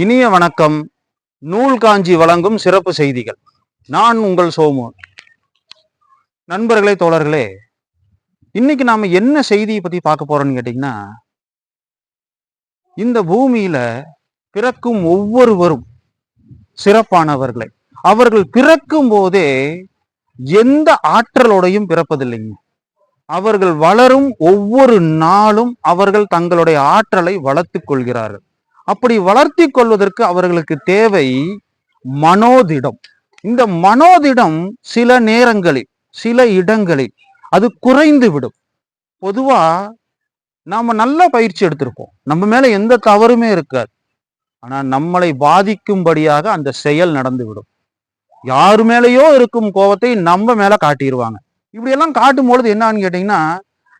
இனிய வணக்கம். நூல் காஞ்சி வழங்கும் சிறப்பு செய்திகள். நான் உங்கள் சோமு. நண்பர்களே, தோழர்களே, இன்னைக்கு நாம என்ன செய்தியை பத்தி பார்க்க போறோம்னு கேட்டீங்கன்னா, இந்த பூமியில பிறக்கும் ஒவ்வொருவரும் சிறப்பானவர்களே. அவர்கள் பிறக்கும் போதே எந்த ஆற்றலோடையும் பிறப்பதில்லைங்க. அவர்கள் வளரும் ஒவ்வொரு நாளும் அவர்கள் தங்களுடைய ஆற்றலை வளர்த்துக் கொள்கிறார்கள். அப்படி வளர்த்தி கொள்வதற்கு அவர்களுக்கு தேவை மனோதிடம். இந்த மனோதிடம் சில நேரங்களில் சில இடங்களில் அது குறைந்து விடும். பொதுவா நாம நல்ல பயிற்சி எடுத்திருப்போம், நம்ம மேல எந்த தவறுமே இருக்காது. ஆனா நம்மளை பாதிக்கும்படியாக அந்த செயல் நடந்து விடும். யாரு மேலேயோ இருக்கும் கோபத்தை நம்ம மேல காட்டிடுவாங்க. இப்படி எல்லாம் காட்டும் பொழுது என்னன்னு கேட்டீங்கன்னா,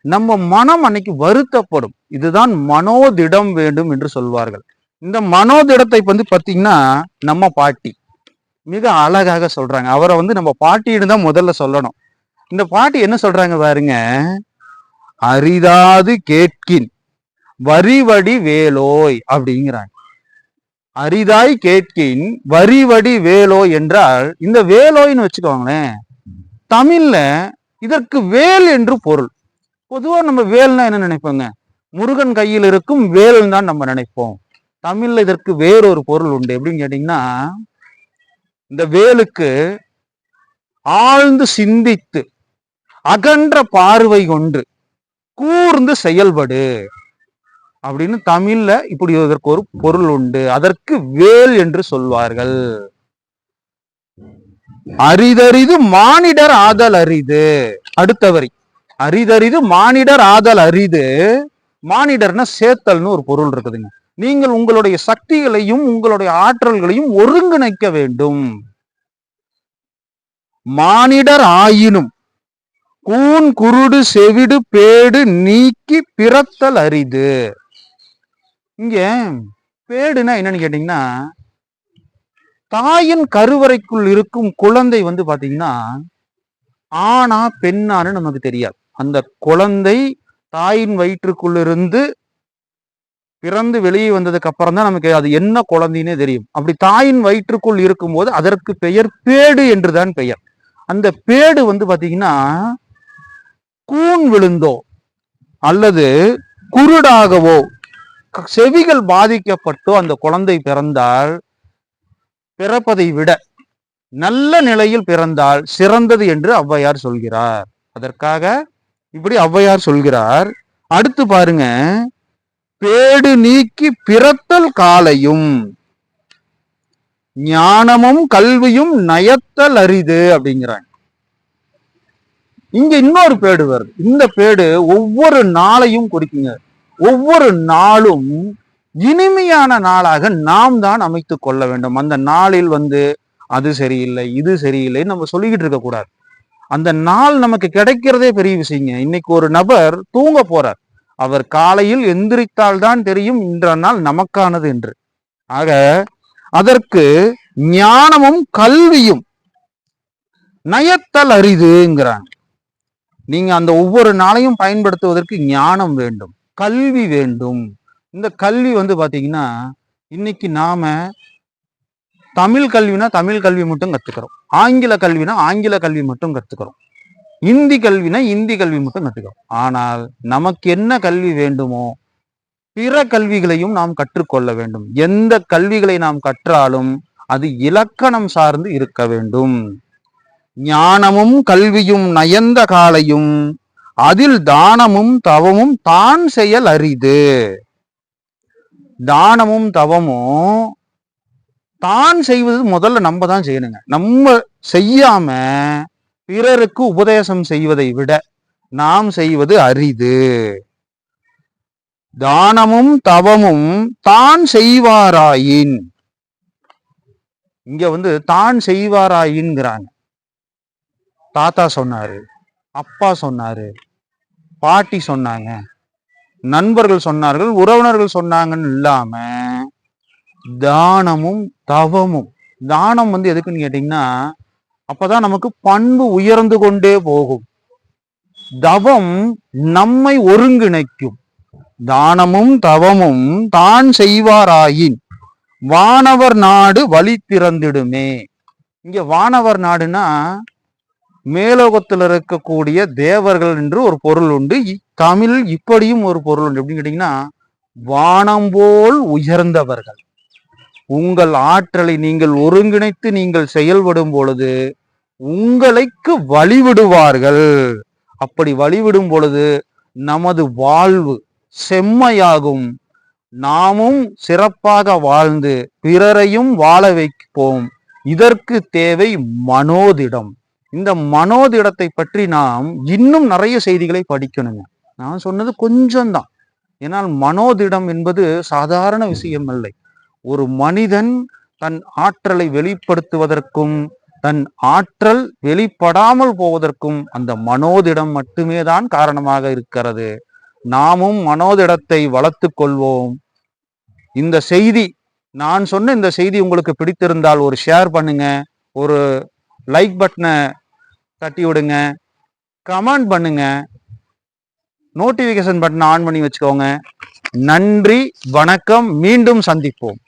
நம்ம மனம் அன்னைக்கு வருத்தப்படும். இதுதான் மனோதிடம் வேண்டும் என்று சொல்வார்கள். இந்த மனோதிடத்தை பாத்தீங்கன்னா நம்ம பாட்டி மிக அழகாக சொல்றாங்க. அவரை நம்ம பாட்டின்னு தான் முதல்ல சொல்லணும். இந்த பாட்டி என்ன சொல்றாங்க பாருங்க. அரிதாது கேட்கின் வரிவடி வேலோய் அப்படிங்கிறாங்க. அரிதாய் கேட்கின் வரிவடி வேலோய் என்றால், இந்த வேலோய்னு வச்சுக்கோங்களேன், தமிழ்ல இதற்கு வேல் என்று பொருள். பொதுவா நம்ம வேல்னா என்ன நினைப்போங்க? முருகன் கையில் இருக்கும் வேல் தான் நம்ம நினைப்போம். தமிழ்ல இதற்கு வேறொரு பொருள் உண்டு. எப்படின்னு கேட்டீங்கன்னா, இந்த வேலுக்கு ஆழ்ந்து சிந்தித்து அகன்ற பார்வை கொண்டு கூர்ந்து செயல்படு அப்படின்னு தமிழ்ல இப்படி இதற்கு ஒரு பொருள் உண்டு. அதற்கு வேல் என்று சொல்வார்கள். அரிதரிது மானிடர் ஆதல் அரிது. அடுத்த வரி, அரிதரிது மானிடர் ஆதல் அரிது. மானிடர்னா சேத்தல்னு ஒரு பொருள் இருக்குதுங்க. நீங்கள் உங்களுடைய சக்திகளையும் உங்களுடைய ஆற்றல்களையும் ஒருங்கிணைக்க வேண்டும். மானிடர் ஆயினும் கூன் குருடு செவிடு பேடு நீக்கி பிறத்தல் அரிது. இங்க பேடுனா என்னன்னு கேட்டீங்கன்னா, தாயின் கருவறைக்குள் இருக்கும் குழந்தை பாத்தீங்கன்னா ஆனா பெண்ணான்னு நமக்கு தெரியாது. அந்த குழந்தை தாயின் வயிற்றுக்குள்ளிருந்து பிறந்து வெளியே வந்ததுக்கு அப்புறம் தான் நமக்கு அது என்ன குழந்தைன்னே தெரியும். அப்படி தாயின் வயிற்றுக்குள் இருக்கும்போது அதற்கு பெயர் பேடு என்றுதான் பெயர். அந்த பேடு பாத்தீங்கன்னா கூன் விழுந்தோ அல்லது குருடாகவோ செவிகள் பாதிக்கப்பட்டோ அந்த குழந்தை பிறந்தால், பிறப்பதை விட நல்ல நிலையில் பிறந்தால் சிறந்தது என்று ஔவையார் சொல்கிறார். அதற்காக இப்படி ஔவையார் சொல்கிறார். அடுத்து பாருங்க, பேடு நீக்கி பிறத்தல் காலையும் ஞானமும் கல்வியும் நயத்தல் அரிது அப்படிங்கிறாங்க. இங்க இன்னொரு பேடு வருது. இந்த பேடு ஒவ்வொரு நாளையும் குறிக்குங்க. ஒவ்வொரு நாளும் இனிமையான நாளாக நாம் தான் அமைத்து கொள்ள வேண்டும். அந்த நாளில் அது சரியில்லை இது சரியில்லை நம்ம சொல்லிக்கிட்டு இருக்க கூடாது. அந்த நாள் நமக்கு கிடைக்கிறதே பெரிய விஷயங்க. இன்னைக்கு ஒரு நபர் தூங்க போறார். அவர் காலையில் எந்திரித்தால் தான் தெரியும் இன்ற நாள் நமக்கானது என்று. ஆக அதற்கு ஞானமும் கல்வியும் நயத்தல் அரிதுங்கிறாங்க. நீங்க அந்த ஒவ்வொரு நாளையும் பயன்படுத்துவதற்கு ஞானம் வேண்டும், கல்வி வேண்டும். இந்த கல்வி பாத்தீங்கன்னா, இன்னைக்கு நாம தமிழ் கல்வினா தமிழ் கல்வி மட்டும் கத்துக்கிறோம், ஆங்கில கல்வினா ஆங்கில கல்வி மட்டும் கத்துக்கிறோம், இந்தி கல்வினா இந்தி கல்வி மட்டும் கத்துக்கிறோம். ஆனால் நமக்கு என்ன கல்வி வேண்டுமோ பிற கல்விகளையும் நாம் கற்றுக்கொள்ள வேண்டும். எந்த கல்விகளை நாம் கற்றாலும் அது இலக்கணம் சார்ந்து இருக்க வேண்டும். ஞானமும் கல்வியும் நயந்த காலையும் அதில் தானமும் தவமும் தான் செயல் அரிது. தானமும் தவமும் தான் செய்வது முதல்ல நம்ம தான் செய்யணுங்க. நம்ம செய்யாம பிறருக்கு உபதேசம் செய்வதை விட நாம் செய்வது அரிது. தானமும் தவமும் தான் செய்வாராயின். இங்க தான் செய்வாராயின்ங்கிறாங்க. தாத்தா சொன்னாரு, அப்பா சொன்னாரு, பாட்டி சொன்னாங்க, நண்பர்கள் சொன்னார்கள், உறவினர்கள் சொன்னாங்கன்னு இல்லாம தானமும் தவமும். தானம் எதுக்குன்னு கேட்டீங்கன்னா, அப்பதான் நமக்கு பண்பு உயர்ந்து கொண்டே போகும். தவம் நம்மை ஒருங்கிணைக்கும். தானமும் தவமும் தான் செய்வாராயின் வானவர் நாடு வழி திறந்திடுமே. இங்க வானவர் நாடுனா மேலோகத்தில் இருக்கக்கூடிய தேவர்கள் என்று ஒரு பொருள் உண்டு. தமிழ் இப்படியும் ஒரு பொருள் உண்டு. எப்படின்னு கேட்டீங்கன்னா, வானம் போல் உயர்ந்தவர்கள். உங்கள் ஆற்றலை நீங்கள் ஒருங்கிணைத்து நீங்கள் செயல்படும் பொழுது உங்களுக்கு வழிவிடுவார்கள். அப்படி வழிவிடும் பொழுது நமது வாழ்வு செம்மையாகும். நாமும் சிறப்பாக வாழ்ந்து பிறரையும் வாழ வைப்போம். இதற்கு தேவை மனோதிடம். இந்த மனோதிடத்தை பற்றி நாம் இன்னும் நிறைய செய்திகளை படிக்கணுங்க. நான் சொன்னது கொஞ்சம் தான். ஏன்னால் மனோதிடம் என்பது சாதாரண விஷயம் இல்லை. ஒரு மனிதன் தன் ஆற்றலை வெளிப்படுத்துவதற்கும் தன் ஆற்றல் வெளிப்படாமல் போவதற்கும் அந்த மனோதிடம் மட்டுமே தான் காரணமாக இருக்கிறது. நாமும் மனோதிடத்தை வளர்த்து கொள்வோம். இந்த செய்தி, நான் சொன்ன இந்த செய்தி உங்களுக்கு பிடித்திருந்தால் ஒரு ஷேர் பண்ணுங்க, ஒரு லைக் பட்டனை தட்டி விடுங்க, கமெண்ட் பண்ணுங்க, நோட்டிபிகேஷன் பட்டனை ஆன் பண்ணி வச்சுக்கோங்க. நன்றி, வணக்கம், மீண்டும் சந்திப்போம்.